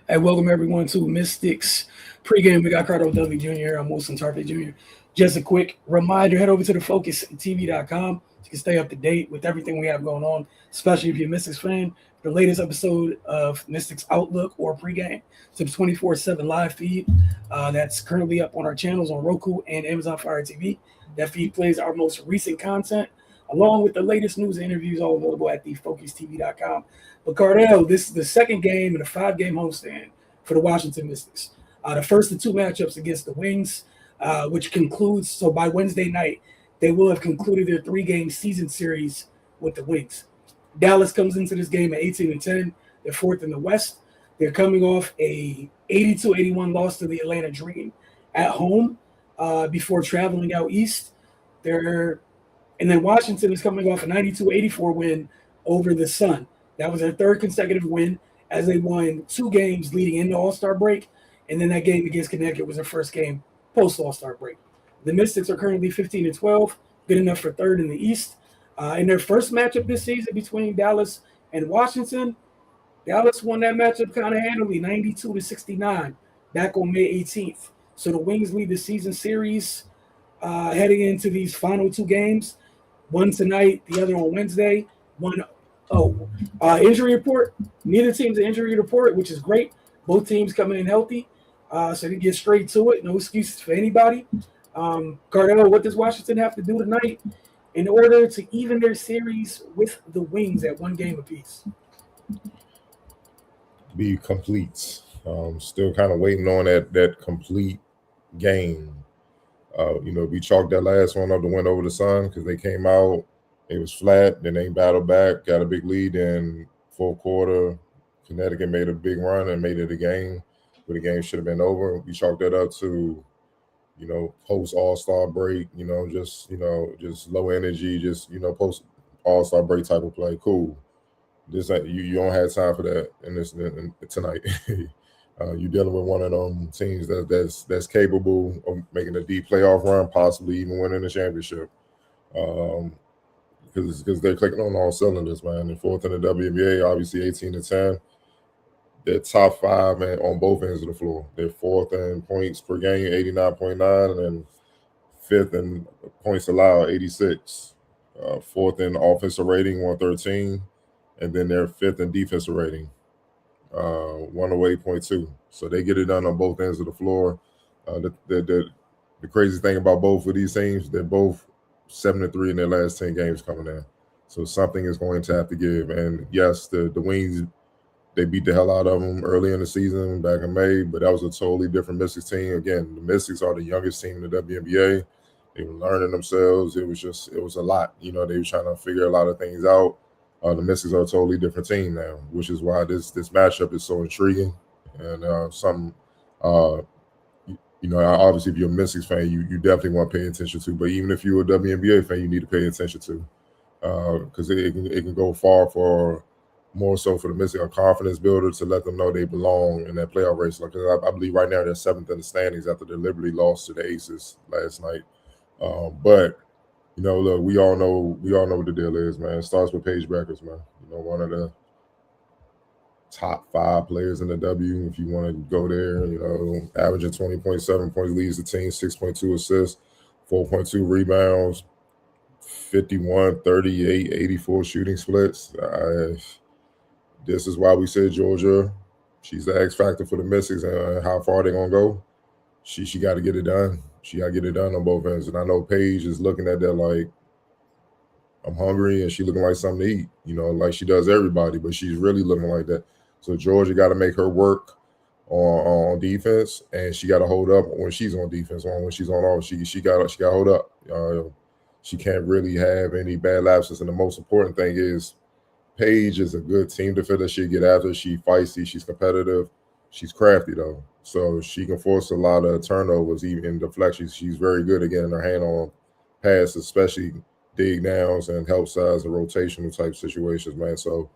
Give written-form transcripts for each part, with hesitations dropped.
Hey, welcome everyone to Mystics Pregame. We got Cardo W. Jr. I'm Wilson Tarpley Jr. Just a quick reminder, head over to thefocustv.com. You can stay up to date with everything we have going on, especially if you're a Mystics fan. The latest episode of Mystics Outlook or Pregame. It's a 24/7 live feed that's currently up on our channels on Roku and Amazon Fire TV. That feed plays our most recent content along with the latest news and interviews, all available at thefocustv.com. But Cardell, this is the second game in a 5-game homestand for the Washington Mystics. The first of two matchups against the Wings, which concludes, so by Wednesday night, they will have concluded their 3-game season series with the Wings. Dallas comes into this game at 18-10. They're fourth in the West. They're coming off a 82-81 loss to the Atlanta Dream at home before traveling out east. And then Washington is coming off a 92-84 win over the Sun. That was their third consecutive win as they won 2 games leading into All-Star break. And then that game against Connecticut was their first game post-All-Star break. The Mystics are currently 15-12, good enough for third in the East. In their first matchup this season between Dallas and Washington, Dallas won that matchup kind of handily, 92-69, back on May 18th. So the Wings lead the season series heading into these final 2 games. One tonight, the other on Wednesday. Injury report. Neither team's an injury report, which is great. Both teams coming in healthy. So they get straight to it. No excuses for anybody. Cardell, what does Washington have to do tonight in order to even their series with the Wings at 1 game apiece? Be complete. Still kind of waiting on that complete game. We chalked that last one up to win over the Sun because they came out, it was flat, then they battled back, got a big lead in fourth quarter. Connecticut made a big run and made it a game, but the game should have been over. We chalked that up to, post All-Star break, just low energy, post All-Star break type of play. Cool. This you don't have time for that tonight. You're dealing with one of them teams that's capable of making a deep playoff run, possibly even winning the championship. Because they're clicking on all cylinders, man. And fourth in the WNBA, obviously 18-10. They're top 5 on both ends of the floor. They're fourth in points per game, 89.9, and then fifth in points allowed, 86. Fourth in offensive rating, 113, and then they're fifth in defensive rating, 108.2. So they get it done on both ends of the floor. The crazy thing about both of these teams, they're both 7-3 in their last 10 games coming in. So something is going to have to give. And yes, the Wings, they beat the hell out of them early in the season back in May, but that was a totally different Mystics team. Again, the Mystics are the youngest team in the WNBA. They were learning themselves. It was a lot. They were trying to figure a lot of things out. The Mystics are a totally different team now, which is why this matchup is so intriguing and something. Obviously, if you're a Mystics fan, you definitely want to pay attention to. But even if you're a WNBA fan, you need to pay attention to because it can go far for more so for the Mystics, a confidence builder to let them know they belong in that playoff race. Like I believe right now they're 7th in the standings after they deliberately lost to the Aces last night. But look, we all know what the deal is, man. It starts with Paige Beckers, man. One of the top 5 players in the W, if you want to go there. Averaging 20.7 points, leads the team, 6.2 assists, 4.2 rebounds, 51, 38, 84 shooting splits. This is why we said Georgia, she's the X factor for the Mystics, and how far they're gonna go. She got to get it done. She got to get it done on both ends. And I know Paige is looking at that like, I'm hungry, and she looking like something to eat, like she does everybody, but she's really looking like that. So Georgia got to make her work on defense, and she got to hold up when she's on defense. When she's on off, she got to hold up. She can't really have any bad lapses. And the most important thing is Paige is a good team defender. She'll get after. She's feisty. She's competitive. She's crafty, though. So she can force a lot of turnovers, even in deflections. She's very good at getting her hand on passes, especially dig downs and help sides and rotational type situations, man. So,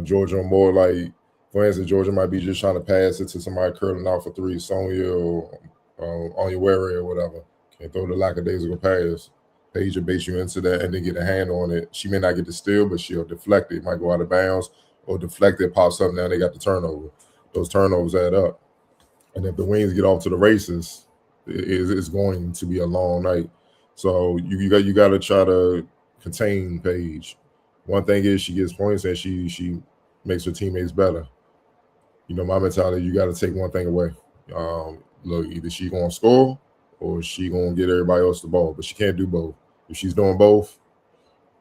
Georgia more like, for instance, Georgia might be just trying to pass it to somebody curling out for 3, Sonya or Onyenwere or whatever. Can't throw the lackadaisical pass. Paige will bait you into that and then get a hand on it. She may not get the steal, but she'll deflect it. It might go out of bounds, or deflected, pops up. Now they got the turnover. Those turnovers add up. And if the Wings get off to the races, it's going to be a long night. So you got to try to contain Paige. One thing is she gets points and she makes her teammates better. You know, my mentality, you got to take one thing away. Look, either she going to score or she going to get everybody else the ball, but she can't do both. If she's doing both,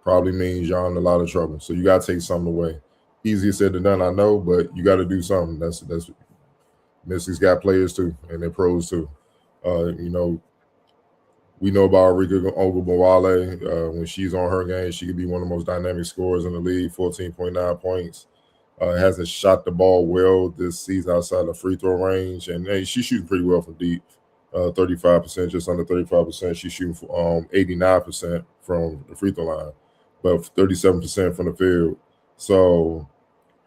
probably means y'all in a lot of trouble. So you got to take something away. Easier said than done, I know, but you got to do something. That's Mystics got players too, and they're pros too. You know, we know about Rika Ogunbowale. When she's on her game, she could be one of the most dynamic scorers in the league, 14.9 points. Hasn't shot the ball well this season outside the free throw range, and hey, she's shooting pretty well from deep, 35%, just under 35%. She's shooting 89% from the free throw line, but 37% from the field. So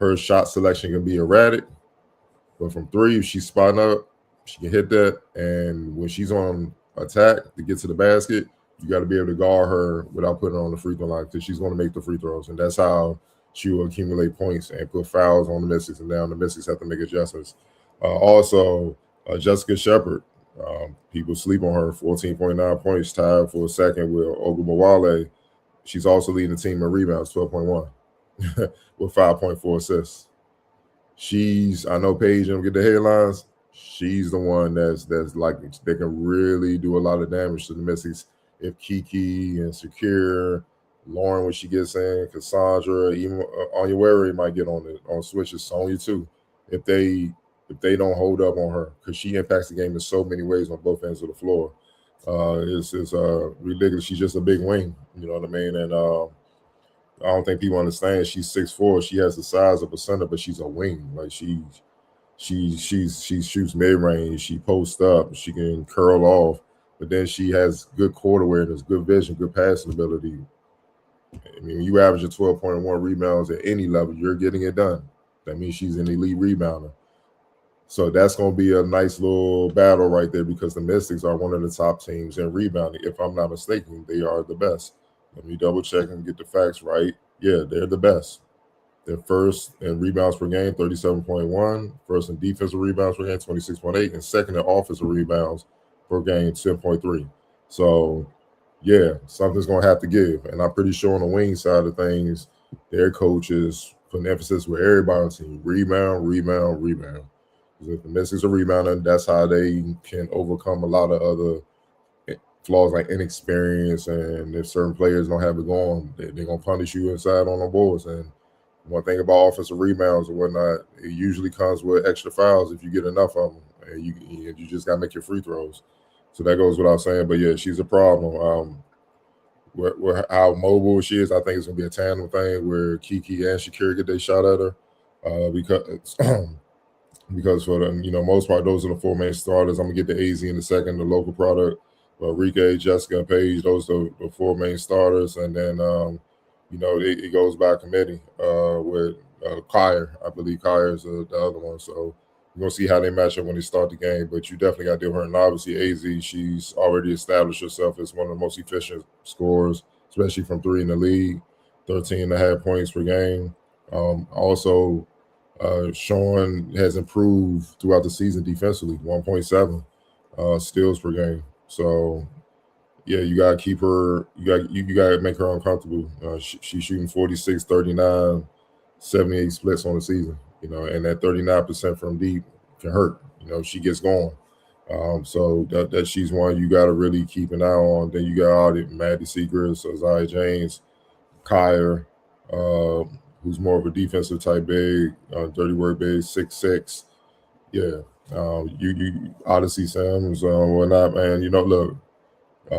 her shot selection can be erratic, but from three, if she's spotting up, she can hit that. And when she's on attack to get to the basket, you got to be able to guard her without putting her on the free throw line because she's going to make the free throws, and that's how she will accumulate points and put fouls on the Mystics, and now the Mystics have to make adjustments. Also, Jessica Shepard, people sleep on her, 14.9 points, tied for a second with Ogunbowale. She's also leading the team in rebounds, 12.1, with 5.4 assists. I know Paige don't get the headlines. She's the one that's like they can really do a lot of damage to the Mystics if Kiki and Secure, Lauren when she gets in, Cassandra, even Onyewere might get on switches. Sonya too, if they don't hold up on her, because she impacts the game in so many ways on both ends of the floor. It's ridiculous. She's just a big wing, you know what I mean? And I don't think people understand. She's 6'4". She has the size of a center, but she's a wing. Like she shoots mid range. She posts up. She can curl off, but then she has good court awareness, good vision, good passing ability. I mean, when you average a 12.1 rebounds at any level, you're getting it done. That means she's an elite rebounder. So that's going to be a nice little battle right there because the Mystics are one of the top teams in rebounding. If I'm not mistaken, they are the best. Let me double check and get the facts right. Yeah, they're the best. They're first in rebounds per game, 37.1. First in defensive rebounds per game, 26.8. And second in offensive rebounds per game, 10.3. So, yeah, something's going to have to give. And I'm pretty sure on the wing side of things, their coaches putting emphasis with everybody on the team. Rebound. Because if the Mystics are rebounding, that's how they can overcome a lot of other flaws like inexperience. And if certain players don't have it going, they're going to punish you inside on the boards. And one thing about offensive rebounds and whatnot, it usually comes with extra fouls if you get enough of them. And you just got to make your free throws. So that goes without saying. But, yeah, she's a problem. How mobile she is, I think it's going to be a tandem thing where Kiki and Shakira get their shot at her because for the most part, those are the four main starters. I'm going to get the AZ in a second, the local product. Rike, Jessica, and Paige, those are the four main starters. And then, it goes by committee with Kyer. I believe Kyer is the other one. So we're going to see how they match up when they start the game. But you definitely got to deal with her. And obviously, AZ, she's already established herself as one of the most efficient scorers, especially from three in the league, 13.5 points per game. Also, Sean has improved throughout the season defensively, 1.7 steals per game. So, yeah, you got to keep her – you got to make her uncomfortable. She's shooting 46, 39, 78 splits on the season, and that 39% from deep can hurt. She gets going. So that she's one you got to really keep an eye on. Then you got all the Maddie Seacrest, Isaiah James, Kyer, who's more of a defensive type big, dirty work big, 6'6". Yeah. You Odyssey Sims, whatnot, man. Look,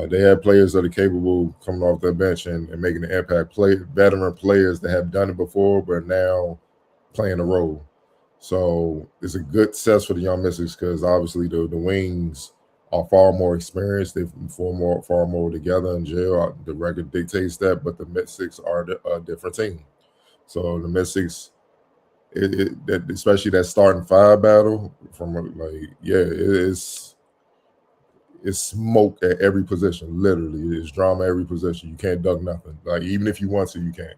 they have players that are capable coming off their bench and making an impact. Veteran players that have done it before, but now playing a role. So it's a good test for the young Mystics because obviously the wings are far more experienced. They're far more together in jail. The record dictates that, but the Mystics are a different team. So the Mystics, especially that starting five battle, it's smoke at every position. Literally, it's drama at every position. You can't duck nothing. Like even if you want to, you can't.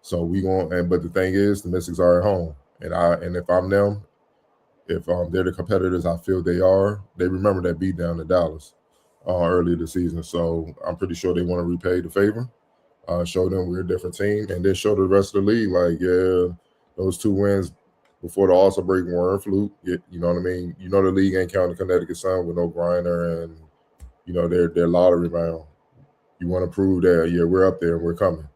So we going, and but the thing is, the Mystics are at home, and if I'm them, if they're the competitors I feel they are, they remember that beat down to Dallas earlier this season. So I'm pretty sure they want to repay the favor, show them we're a different team, and then show the rest of the league like, yeah, those 2 wins before the All-Star break weren't a fluke. You know what I mean? You know the league ain't counting Connecticut Sun with no Griner and their lottery round. You want to prove that we're up there and we're coming.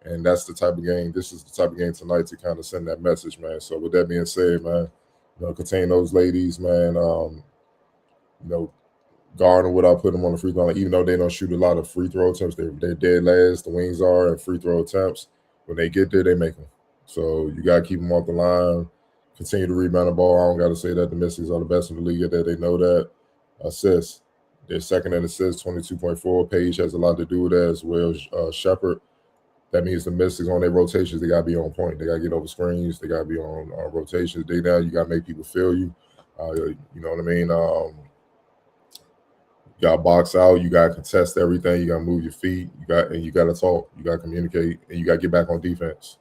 And that's the type of game. This is the type of game tonight to kind of send that message, man. So with that being said, man, contain those ladies, man. Guard them without putting them on the free throw line. Even though they don't shoot a lot of free throw attempts, they're dead last. The Wings are at free throw attempts. When they get there, they make them. So you got to keep them off the line. Continue to rebound the ball. I don't got to say that the Mystics are the best in the league at that. They know that. Assists. They're second in assists, 22.4. Page has a lot to do with that as well as Shepard. That means the Mystics on their rotations, they got to be on point. They got to get over screens. They got to be on rotations. You got to make people feel you. You know what I mean? You got to box out. You got to contest everything. You got to move your feet. You got to talk. You got to communicate, and you got to get back on defense.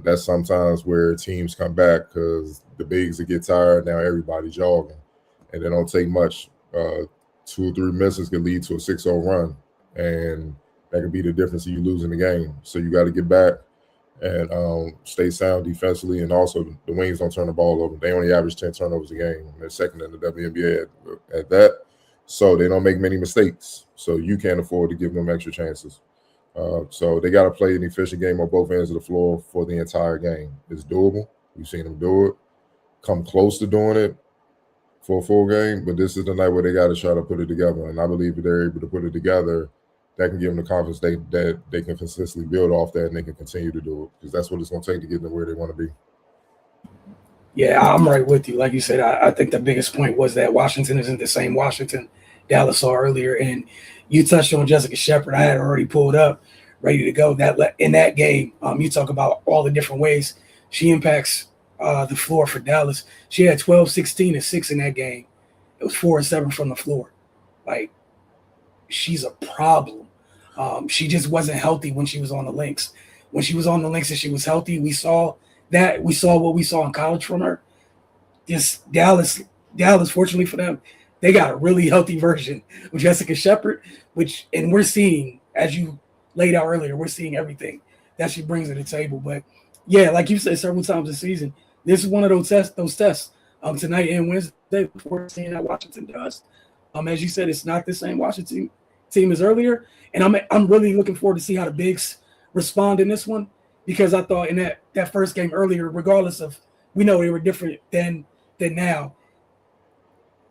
That's sometimes where teams come back because the bigs that get tired. Now everybody's jogging, and they don't take much. 2 or 3 misses can lead to a 6-0 run, and that could be the difference of you losing the game. So you got to get back and stay sound defensively, and also the Wings don't turn the ball over. They only average 10 turnovers a game. They're second in the WNBA at that. So they don't make many mistakes. So you can't afford to give them extra chances. So they got to play an efficient game on both ends of the floor for the entire game. It's doable. We've seen them do it. Come close to doing it for a full game, but this is the night where they got to try to put it together. And I believe if they're able to put it together, that can give them the confidence that they can consistently build off that and they can continue to do it, because that's what it's going to take to get them where they want to be. Yeah, I'm right with you. Like you said, I think the biggest point was that Washington isn't the same Washington Dallas saw earlier. And you touched on Jessica Shepard. I had already pulled up, ready to go. That in that game, you talk about all the different ways she impacts the floor for Dallas. She had 12, 16, and 6 in that game. It was 4 and 7 from the floor. Like, she's a problem. She just wasn't healthy when she was on the Lynx. When she was on the Lynx and she was healthy, we saw that. We saw what we saw in college from her. This Dallas, fortunately for them, they got a really healthy version of Jessica Shepard, and we're seeing, as you laid out earlier, we're seeing everything that she brings to the table. But yeah, like you said several times this season, this is one of those tests tonight and Wednesday before seeing how Washington does. As you said, it's not the same Washington team as earlier, and I'm really looking forward to see how the bigs respond in this one, because I thought in that first game earlier, regardless of, we know they were different than now.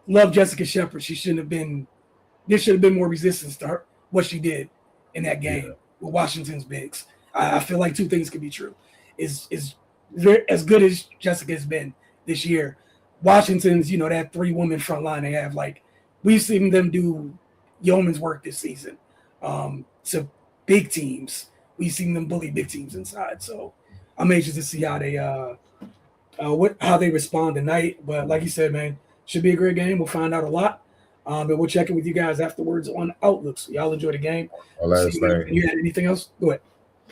Love Jessica Shepard. There should have been more resistance to her, what she did in that game with Washington's bigs. I feel like 2 things could be true. Is as good as Jessica has been this year, Washington's, that 3-woman front line they have, like, we've seen them do yeoman's work this season. To big teams, we've seen them bully big teams inside. So I'm anxious to see how they respond tonight. But like you said, man, should be a great game. We'll find out a lot. And we'll check in with you guys afterwards on Outlook. So y'all enjoy the game. One last thing. You had anything else? Go ahead.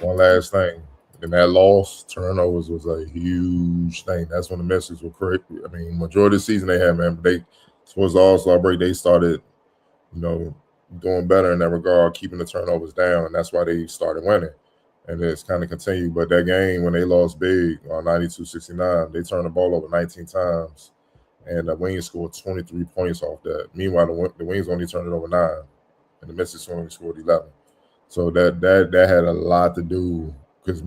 One last thing. And that loss, turnovers was a huge thing. That's when the Mystics were correct. I mean, majority of the season they had, man, but they, towards the All-Star break, they started, doing better in that regard, keeping the turnovers down, and that's why they started winning. And it's kind of continued. But that game, when they lost big on 92-69, they turned the ball over 19 times, and the Wings scored 23 points off that. Meanwhile, the Wings only turned it over 9, and the Mystics only scored 11. So that had a lot to do, because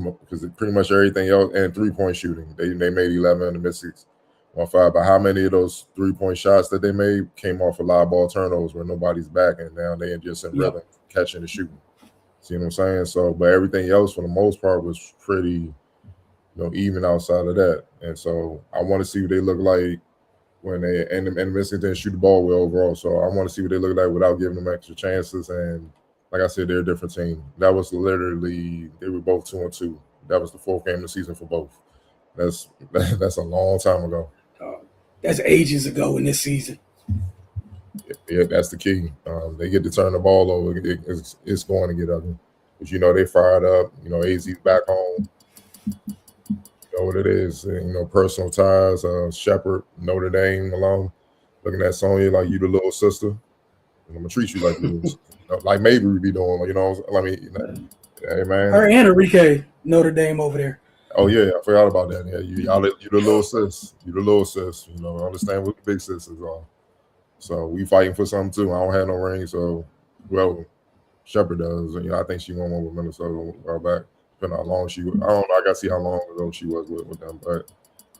pretty much everything else, and 3-point shooting, they made 11, and the Mystics won 5. But how many of those 3-point shots that they made came off of live ball turnovers where nobody's back, and now they just in rhythm, catching and shooting. See what I'm saying? So, but everything else for the most part was pretty, even outside of that. And so I want to see what they look like when and the Mystics didn't shoot the ball well overall. So I want to see what they look like without giving them extra chances. And like I said, they're a different team. That was literally, they were both 2-2. That was the 4th game of the season for both. That's a long time ago. That's ages ago in this season. Yeah, that's the key. They get to turn the ball over. It's going to get ugly. But, they fired up. AZ's back home. You know what it is, and, you know, personal ties. Shepherd, Notre Dame alone. Looking at Sonya like you the little sister. I'm gonna treat you like the little sister. You know, like maybe we be doing. You know, I mean, hey man. Her and Enrique, Notre Dame over there. Oh yeah, I forgot about that. Yeah, you the little sis. You the little sis. You know, I understand what the big sisters are. So we fighting for something too. I don't have no ring, so well, Shepherd does. You know, I think she won one with Minnesota a while back. Depending on how long she was. I don't know. I got to see how long ago she was with them, but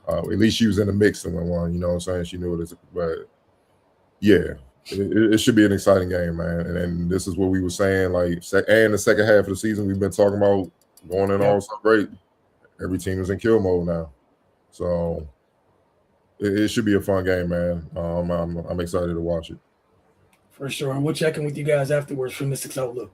at least she was in the mix and one. You know what I'm saying? She knew it. But yeah, it should be an exciting game, man. And this is what we were saying. Like, and the second half of the season, we've been talking about going in all so great. Every team is in kill mode now, so it should be a fun game, man. I'm excited to watch it. For sure. And we'll check in with you guys afterwards for Mystics Outlook.